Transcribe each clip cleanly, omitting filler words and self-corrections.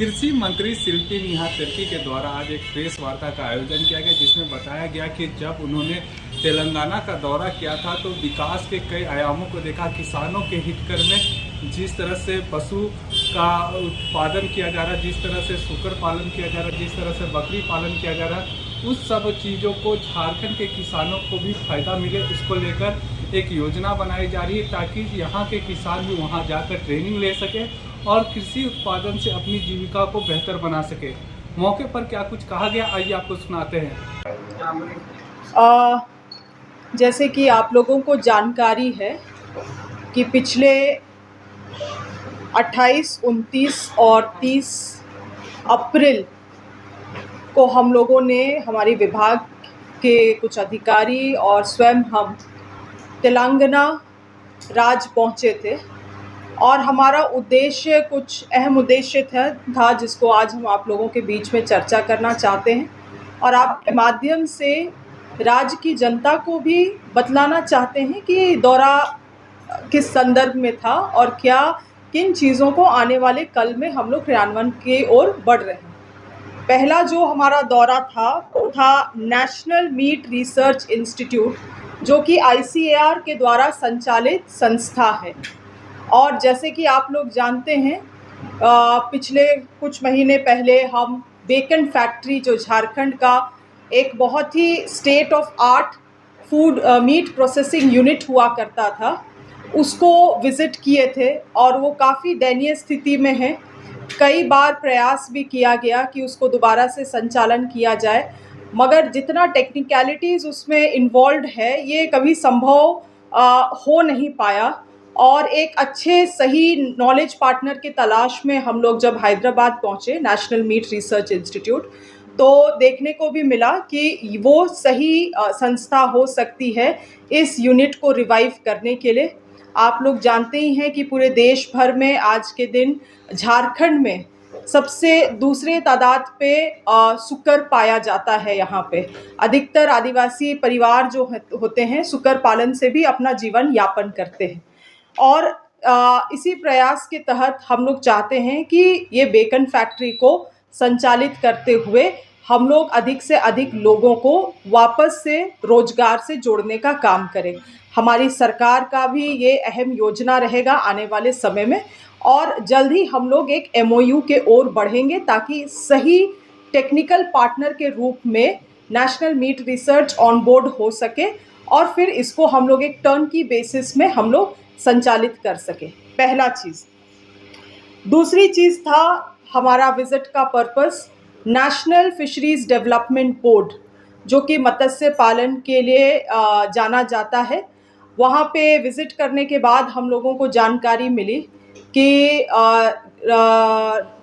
कृषि मंत्री शिल्पी नेहा तिर्की के द्वारा आज एक प्रेस वार्ता का आयोजन किया गया, जिसमें बताया गया कि जब उन्होंने तेलंगाना का दौरा किया था तो विकास के कई आयामों को देखा। किसानों के हितकर में जिस तरह से पशु का उत्पादन किया जा रहा है, जिस तरह से सूकर पालन किया जा रहा है, जिस तरह से बकरी पालन किया जा रहा है, उस सब चीज़ों को झारखंड के किसानों को भी फ़ायदा मिले, इसको लेकर एक योजना बनाई जा रही है ताकि यहाँ के किसान भी वहाँ जाकर ट्रेनिंग ले सके और कृषि उत्पादन से अपनी जीविका को बेहतर बना सके। मौके पर क्या कुछ कहा गया, आइए आपको सुनाते हैं। जैसे कि आप लोगों को जानकारी है कि पिछले 28, 29 और 30 अप्रैल को हम लोगों ने, हमारी विभाग के कुछ अधिकारी और स्वयं हम तेलंगाना राज्य पहुंचे थे और हमारा उद्देश्य, कुछ अहम उद्देश्य था जिसको आज हम आप लोगों के बीच में चर्चा करना चाहते हैं और आपके माध्यम से राज्य की जनता को भी बतलाना चाहते हैं कि दौरा किस संदर्भ में था और किन चीज़ों को आने वाले कल में हम लोग क्रियान्वयन की ओर बढ़ रहे हैं। पहला जो हमारा दौरा था वो था नेशनल मीट रिसर्च इंस्टीट्यूट, जो कि ICAR के द्वारा संचालित संस्था है। और जैसे कि आप लोग जानते हैं, पिछले कुछ महीने पहले हम बेकन फैक्ट्री, जो झारखंड का एक बहुत ही state of art food meat processing unit हुआ करता था, उसको विज़िट किए थे और वो काफ़ी दयनीय स्थिति में है। कई बार प्रयास भी किया गया कि उसको दोबारा से संचालन किया जाए, मगर जितना टेक्निकलिटीज़ उसमें इन्वॉल्व है ये कभी संभव हो नहीं पाया। और एक अच्छे सही नॉलेज पार्टनर की तलाश में हम लोग जब हैदराबाद पहुँचे, नेशनल मीट रिसर्च इंस्टीट्यूट, तो देखने को भी मिला कि वो सही संस्था हो सकती है इस यूनिट को रिवाइव करने के लिए। आप लोग जानते ही हैं कि पूरे देश भर में आज के दिन झारखंड में सबसे दूसरे तादाद पे सुकर पाया जाता है। यहाँ पे अधिकतर आदिवासी परिवार जो होते हैं सुकर पालन से भी अपना जीवन यापन करते हैं और इसी प्रयास के तहत हम लोग चाहते हैं कि ये बेकन फैक्ट्री को संचालित करते हुए हम लोग अधिक से अधिक लोगों को वापस से रोजगार से जोड़ने का काम करें। हमारी सरकार का भी ये अहम योजना रहेगा आने वाले समय में और जल्द ही हम लोग एक MOU के ओर बढ़ेंगे ताकि सही टेक्निकल पार्टनर के रूप में national meat research on board हो सके और फिर इसको हम लोग एक टर्न की बेसिस में हम लोग संचालित कर सके। पहला चीज़। दूसरी चीज़ था हमारा विज़िट का purpose national fisheries development board, जो कि मत्स्य पालन के लिए जाना जाता है। वहाँ पे विज़िट करने के बाद हम लोगों को जानकारी मिली कि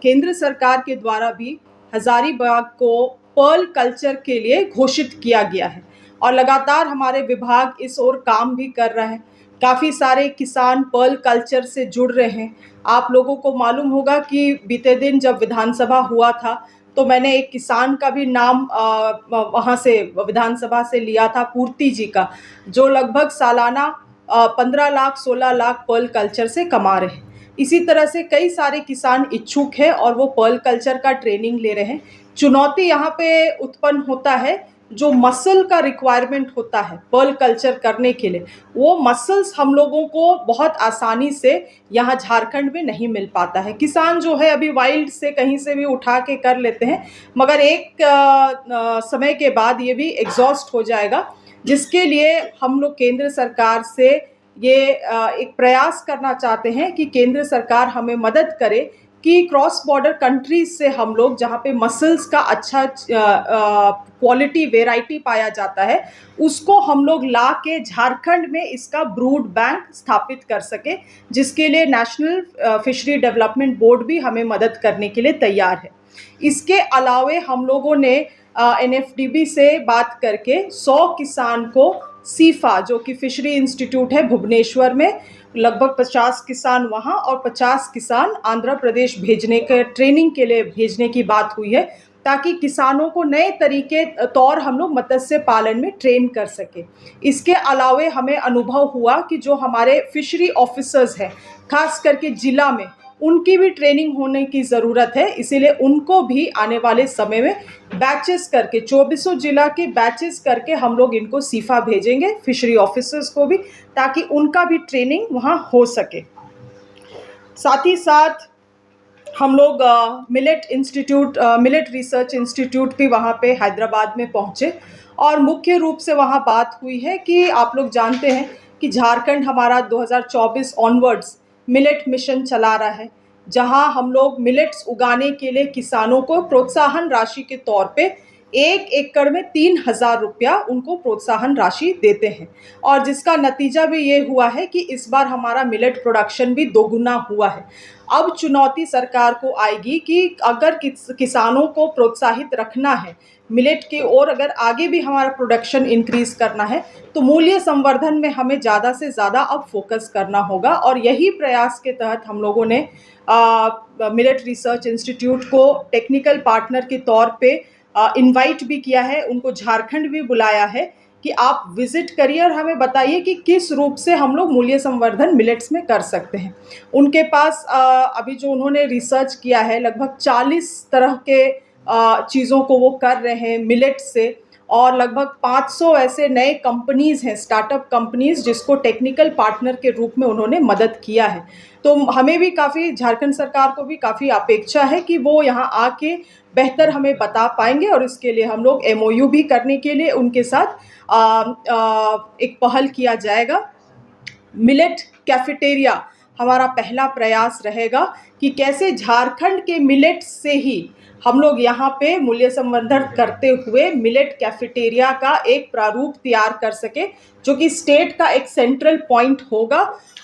केंद्र सरकार के द्वारा भी हज़ारीबाग को पर्ल कल्चर के लिए घोषित किया गया है और लगातार हमारे विभाग इस ओर काम भी कर रहा है। काफ़ी सारे किसान पर्ल कल्चर से जुड़ रहे हैं। आप लोगों को मालूम होगा कि बीते दिन जब विधानसभा हुआ था तो मैंने एक किसान का भी नाम वहाँ से विधानसभा से लिया था, पूर्ति जी का, जो लगभग सालाना 15 लाख 16 लाख पर्ल कल्चर से कमा रहे हैं। इसी तरह से कई सारे किसान इच्छुक हैं और वो पर्ल कल्चर का ट्रेनिंग ले रहे हैं। चुनौती यहाँ पे उत्पन्न होता है, जो मसल का रिक्वायरमेंट होता है पर्ल कल्चर करने के लिए, वो मसल्स हम लोगों को बहुत आसानी से यहाँ झारखंड में नहीं मिल पाता है। किसान जो है अभी वाइल्ड से कहीं से भी उठा के कर लेते हैं, मगर एक समय के बाद ये भी एग्जॉस्ट हो जाएगा, जिसके लिए हम लोग केंद्र सरकार से ये एक प्रयास करना चाहते हैं कि केंद्र सरकार हमें मदद करे कि क्रॉस बॉर्डर कंट्रीज से हम लोग, जहाँ पे मसल्स का अच्छा क्वालिटी वेराइटी पाया जाता है, उसको हम लोग ला के झारखंड में इसका ब्रूड बैंक स्थापित कर सके, जिसके लिए नेशनल फिशरी डेवलपमेंट बोर्ड भी हमें मदद करने के लिए तैयार है। इसके अलावे हम लोगों ने NFDB से बात करके 100 किसान को सीफा, जो कि फिशरी इंस्टीट्यूट है भुवनेश्वर में, लगभग 50 किसान वहाँ और 50 किसान आंध्र प्रदेश भेजने के ट्रेनिंग के लिए भेजने की बात हुई है, ताकि किसानों को नए तरीके तौर हम लोग मत्स्य पालन में ट्रेन कर सके। इसके अलावे हमें अनुभव हुआ कि जो हमारे फिशरी ऑफिसर्स हैं, खास करके ज़िला में, उनकी भी ट्रेनिंग होने की ज़रूरत है। इसीलिए उनको भी आने वाले समय में बैचेस करके 24 जिला के बैचेस करके हम लोग इनको सीफा भेजेंगे, फिशरी ऑफिसर्स को भी, ताकि उनका भी ट्रेनिंग वहाँ हो सके। साथ ही साथ हम लोग मिलेट रिसर्च इंस्टीट्यूट भी वहाँ पे हैदराबाद में पहुँचे और मुख्य रूप से वहाँ बात हुई है कि आप लोग जानते हैं कि झारखंड हमारा 2024 ऑनवर्ड्स मिलेट मिशन चला रहा है, जहाँ हम लोग मिलेट्स उगाने के लिए किसानों को प्रोत्साहन राशि के तौर पे 1 एकड़ में 3,000 रुपया उनको प्रोत्साहन राशि देते हैं। और जिसका नतीजा भी ये हुआ है कि इस बार हमारा मिलेट प्रोडक्शन भी दोगुना हुआ है। अब चुनौती सरकार को आएगी कि अगर किसानों को प्रोत्साहित रखना है मिलेट की ओर, अगर आगे भी हमारा प्रोडक्शन इंक्रीज़ करना है, तो मूल्य संवर्धन में हमें ज़्यादा से ज़्यादा अब फोकस करना होगा। और यही प्रयास के तहत हम लोगों ने मिलेट रिसर्च इंस्टीट्यूट को टेक्निकल पार्टनर के तौर पे इनवाइट भी किया है, उनको झारखंड भी बुलाया है कि आप विज़िट करिए और हमें बताइए कि किस रूप से हम लोग मूल्य संवर्धन मिलेट्स में कर सकते हैं। उनके पास अभी जो उन्होंने रिसर्च किया है, लगभग 40 तरह के चीज़ों को वो कर रहे हैं मिलेट से, और लगभग 500 ऐसे नए कंपनीज़ हैं, स्टार्टअप कंपनीज़, जिसको टेक्निकल पार्टनर के रूप में उन्होंने मदद किया है। तो हमें भी काफ़ी, झारखंड सरकार को भी काफ़ी अपेक्षा है कि वो यहाँ आके बेहतर हमें बता पाएंगे, और इसके लिए हम लोग MOU भी करने के लिए उनके साथ एक पहल किया जाएगा। मिलेट कैफेटेरिया हमारा पहला प्रयास रहेगा कि कैसे झारखंड के मिलेट से ही हम लोग यहाँ पे मूल्य संवर्धन करते हुए मिलेट कैफेटेरिया का एक प्रारूप तैयार कर सके, जो कि स्टेट का एक सेंट्रल पॉइंट होगा।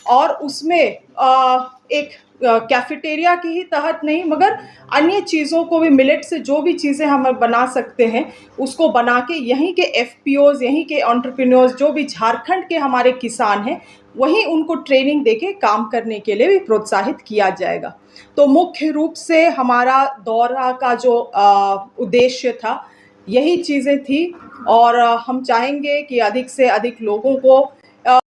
और उसमें एक कैफेटेरिया के ही तहत नहीं, मगर अन्य चीज़ों को भी, मिलेट से जो भी चीज़ें हम बना सकते हैं उसको बना के यहीं के FPOs, यहीं के एंटरप्रेन्योर्स, जो भी झारखंड के हमारे किसान हैं, वहीं उनको ट्रेनिंग देके काम करने के लिए भी प्रोत्साहित किया जाएगा। तो मुख्य रूप से हमारा दौरा का जो उद्देश्य था, यही चीज़ें थी। और हम चाहेंगे कि अधिक से अधिक लोगों को